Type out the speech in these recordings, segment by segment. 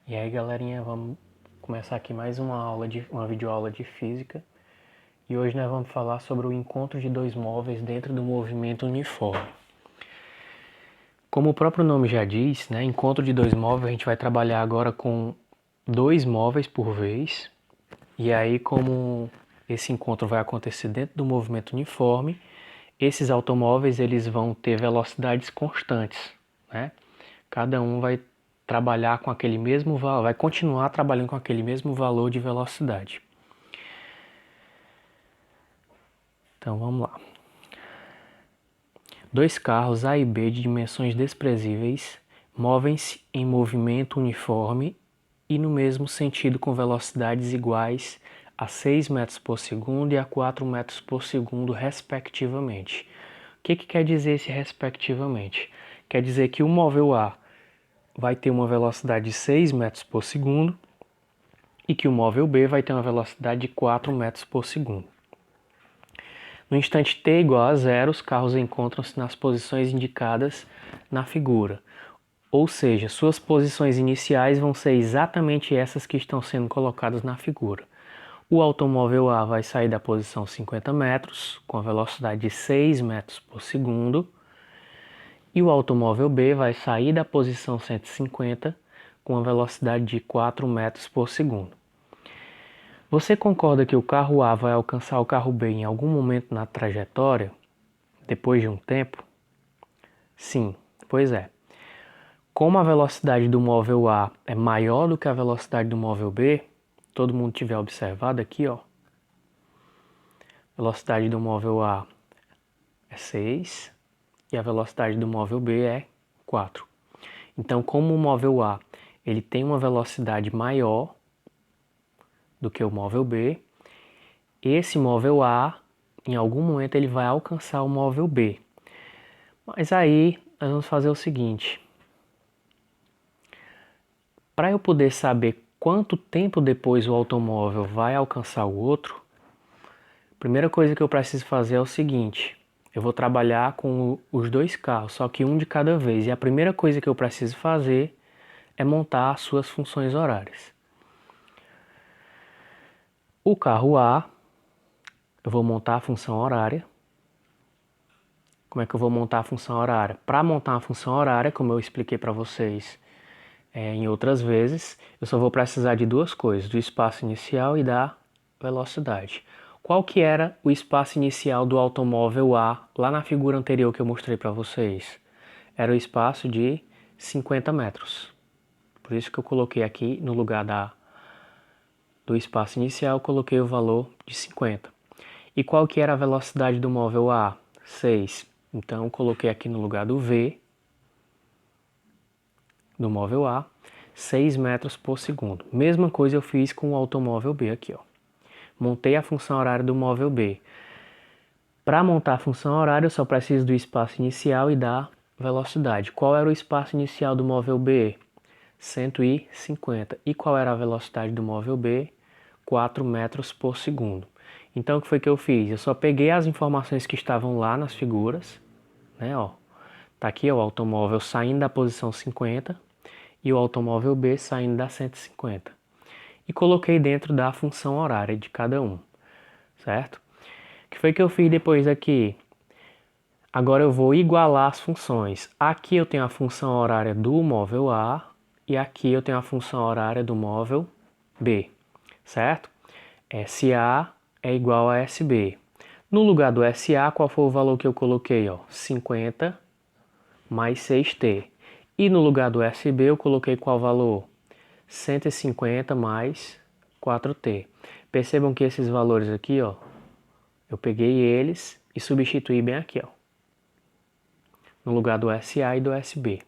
E aí, galerinha, vamos começar aqui mais uma videoaula de física. E hoje nós vamos falar sobre o encontro de dois móveis dentro do movimento uniforme. Como o próprio nome já diz, né, encontro de dois móveis, a gente vai trabalhar agora com dois móveis por vez. E aí, como esse encontro vai acontecer dentro do movimento uniforme, esses automóveis eles vão ter velocidades constantes, né? Cada um vai trabalhar com aquele mesmo valor, vai continuar trabalhando com aquele mesmo valor de velocidade. Então vamos lá. Dois carros A e B de dimensões desprezíveis movem-se em movimento uniforme e no mesmo sentido com velocidades iguais a 6 metros por segundo e a 4 metros por segundo, respectivamente. O que quer dizer esse respectivamente? Quer dizer que o móvel A vai ter uma velocidade de 6 metros por segundo e que o móvel B vai ter uma velocidade de 4 metros por segundo. No instante t igual a zero, os carros encontram-se nas posições indicadas na figura, ou seja, suas posições iniciais vão ser exatamente essas que estão sendo colocadas na figura. O automóvel A vai sair da posição 50 metros, com a velocidade de 6 metros por segundo, e o automóvel B vai sair da posição 150 com a velocidade de 4 metros por segundo. Você concorda que o carro A vai alcançar o carro B em algum momento na trajetória, depois de um tempo? Sim, pois é. Como a velocidade do móvel A é maior do que a velocidade do móvel B, todo mundo tiver observado aqui, ó. A velocidade do móvel A é 6 e a velocidade do móvel B é 4. Então, como o móvel A ele tem uma velocidade maior do que o móvel B, esse móvel A, em algum momento, ele vai alcançar o móvel B. Mas aí, nós vamos fazer o seguinte. Para eu poder saber quanto tempo depois o automóvel vai alcançar o outro, a primeira coisa que eu preciso fazer é o seguinte. Eu vou trabalhar com os dois carros, só que um de cada vez. E a primeira coisa que eu preciso fazer é montar as suas funções horárias. O carro A, eu vou montar a função horária. Como é que eu vou montar a função horária? Para montar uma função horária, como eu expliquei para vocês em outras vezes, eu só vou precisar de duas coisas, do espaço inicial e da velocidade. Qual que era o espaço inicial do automóvel A lá na figura anterior que eu mostrei para vocês? Era o espaço de 50 metros. Por isso que eu coloquei aqui, no lugar do espaço inicial, eu coloquei o valor de 50. E qual que era a velocidade do móvel A? 6. Então, eu coloquei aqui no lugar do V, do móvel A, 6 metros por segundo. Mesma coisa eu fiz com o automóvel B aqui, ó. Montei a função horária do móvel B. Para montar a função horária, eu só preciso do espaço inicial e da velocidade. Qual era o espaço inicial do móvel B? 150. E qual era a velocidade do móvel B? 4 metros por segundo. Então, o que foi que eu fiz? Eu só peguei as informações que estavam lá nas figuras, né, ó. Tá aqui ó, o automóvel saindo da posição 50 e o automóvel B saindo da 150. E coloquei dentro da função horária de cada um, certo? O que foi que eu fiz depois aqui? Agora eu vou igualar as funções. Aqui eu tenho a função horária do móvel A e aqui eu tenho a função horária do móvel B, certo? SA é igual a SB. No lugar do SA, qual foi o valor que eu coloquei? Ó? 50 mais 6T. E no lugar do SB eu coloquei qual valor? 150 mais 4T. Percebam que esses valores aqui, ó, eu peguei eles e substituí bem aqui, ó, no lugar do SA e do SB.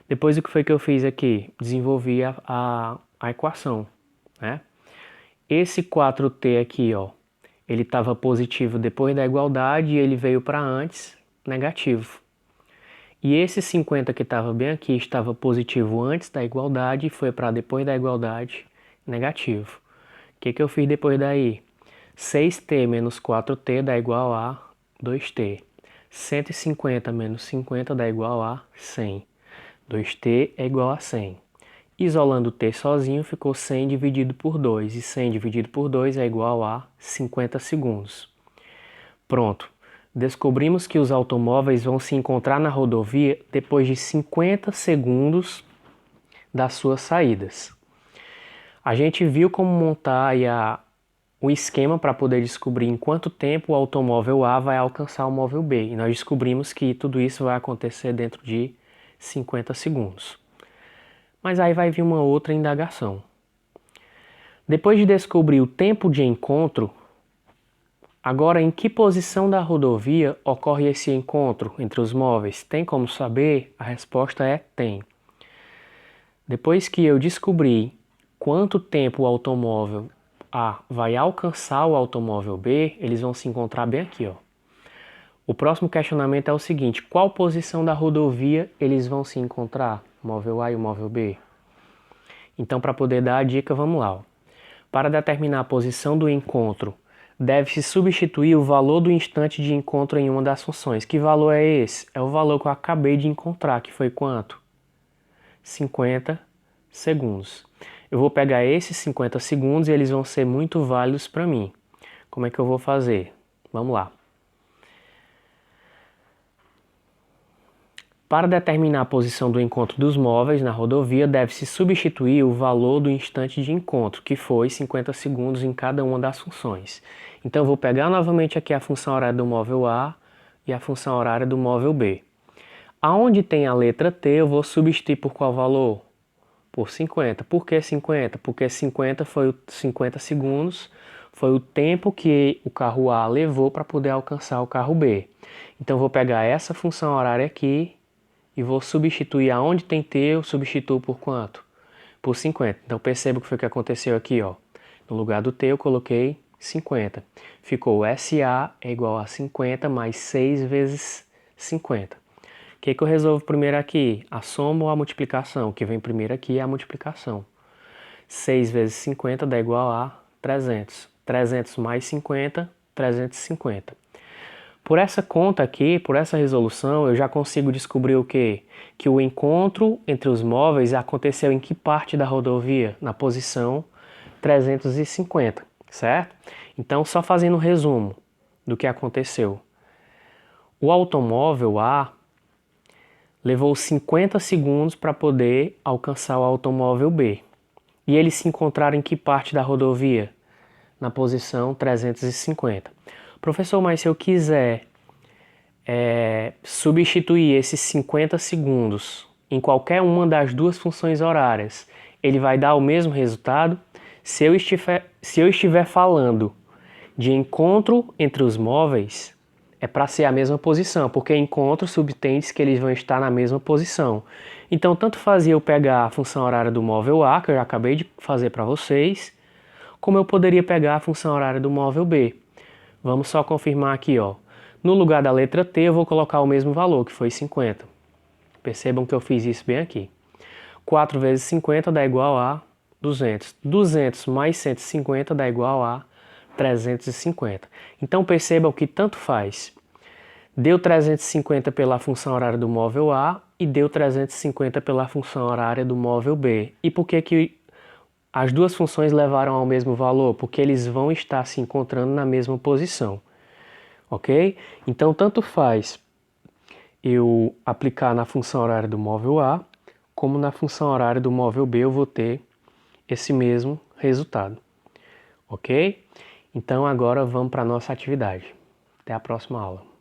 Depois o que foi que eu fiz aqui? Desenvolvi a equação, né? Esse 4T aqui, ó, ele estava positivo depois da igualdade e ele veio para antes, negativo. E esse 50 que estava bem aqui estava positivo antes da igualdade e foi para depois da igualdade, negativo. O que eu fiz depois daí? 6T menos 4T dá igual a 2T. 150 menos 50 dá igual a 100. 2T é igual a 100. Isolando o t sozinho, ficou 100 dividido por 2. E 100 dividido por 2 é igual a 50 segundos. Pronto. Descobrimos que os automóveis vão se encontrar na rodovia depois de 50 segundos das suas saídas. A gente viu como montar aí o esquema para poder descobrir em quanto tempo o automóvel A vai alcançar o móvel B. E nós descobrimos que tudo isso vai acontecer dentro de 50 segundos. Mas aí vai vir uma outra indagação. Depois de descobrir o tempo de encontro, agora em que posição da rodovia ocorre esse encontro entre os móveis? Tem como saber? A resposta é tem. Depois que eu descobri quanto tempo o automóvel A vai alcançar o automóvel B, eles vão se encontrar bem aqui, ó. O próximo questionamento é o seguinte: qual posição da rodovia eles vão se encontrar? O móvel A e o móvel B? Então, para poder dar a dica, vamos lá, ó. Para determinar a posição do encontro, deve-se substituir o valor do instante de encontro em uma das funções. Que valor é esse? É o valor que eu acabei de encontrar, que foi quanto? 50 segundos. Eu vou pegar esses 50 segundos e eles vão ser muito válidos para mim. Como é que eu vou fazer? Vamos lá. Para determinar a posição do encontro dos móveis na rodovia, deve-se substituir o valor do instante de encontro, que foi 50 segundos em cada uma das funções. Então eu vou pegar novamente aqui a função horária do móvel A e a função horária do móvel B. Aonde tem a letra T, eu vou substituir por qual valor? Por 50. Por que 50? Porque 50 segundos foi o tempo que o carro A levou para poder alcançar o carro B. Então eu vou pegar essa função horária aqui e vou substituir aonde tem T, eu substituo por quanto? Por 50. Então perceba o que foi que aconteceu aqui, ó. No lugar do T eu coloquei 50. Ficou SA é igual a 50 mais 6 vezes 50. O que eu resolvo primeiro aqui? A soma ou a multiplicação? O que vem primeiro aqui é a multiplicação. 6 vezes 50 dá igual a 300. 300 mais 50, 350. Por essa conta aqui, por essa resolução, eu já consigo descobrir o quê? Que o encontro entre os móveis aconteceu em que parte da rodovia? Na posição 350, certo? Então, só fazendo um resumo do que aconteceu. O automóvel A levou 50 segundos para poder alcançar o automóvel B. E eles se encontraram em que parte da rodovia? Na posição 350. Professor, mas se eu quiser substituir esses 50 segundos em qualquer uma das duas funções horárias, ele vai dar o mesmo resultado? Se eu estiver falando de encontro entre os móveis, é para ser a mesma posição, porque encontro subtende que eles vão estar na mesma posição. Então, tanto fazia eu pegar a função horária do móvel A, que eu já acabei de fazer para vocês, como eu poderia pegar a função horária do móvel B. Vamos só confirmar aqui, ó. No lugar da letra T, eu vou colocar o mesmo valor, que foi 50. Percebam que eu fiz isso bem aqui. 4 vezes 50 dá igual a 200. 200 mais 150 dá igual a 350. Então percebam que tanto faz. Deu 350 pela função horária do móvel A e deu 350 pela função horária do móvel B. E por que as duas funções levaram ao mesmo valor? Porque eles vão estar se encontrando na mesma posição. Ok? Então tanto faz eu aplicar na função horária do móvel A, como na função horária do móvel B eu vou ter esse mesmo resultado. Ok? Então agora vamos para a nossa atividade. Até a próxima aula.